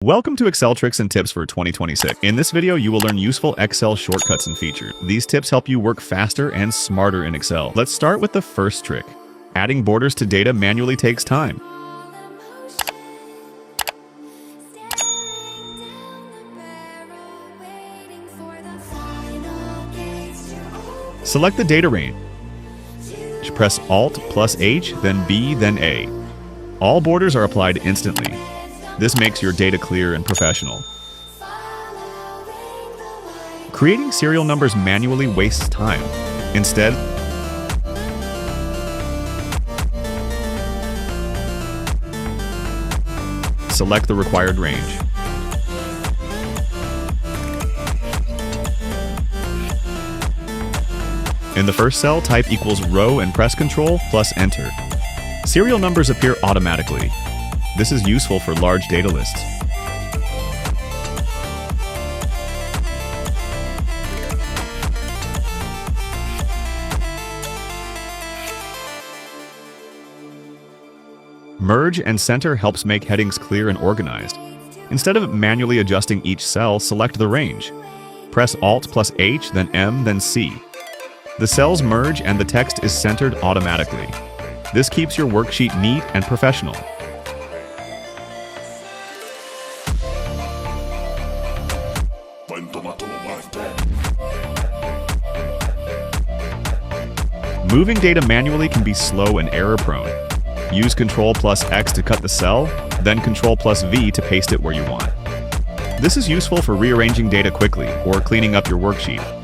Welcome to Excel Tricks and Tips for 2026. In this video, you will learn useful Excel shortcuts and features. These tips help you work faster and smarter in Excel. Let's start with the first trick. Adding borders to data manually takes time. Select the data range. Press Alt plus H, then B, then A. All borders are applied instantly. This makes your data clear and professional. Creating serial numbers manually wastes time. Instead, select the required range. In the first cell, type equals row and press Ctrl plus Enter. Serial numbers appear automatically. This is useful for large data lists. Merge and center helps make headings clear and organized. Instead of manually adjusting each cell, select the range. Press Alt plus H, then M, then C. The cells merge and the text is centered automatically. This keeps your worksheet neat and professional. Moving data manually can be slow and error-prone. Use Ctrl plus X to cut the cell, then Ctrl plus V to paste it where you want. This is useful for rearranging data quickly or cleaning up your worksheet.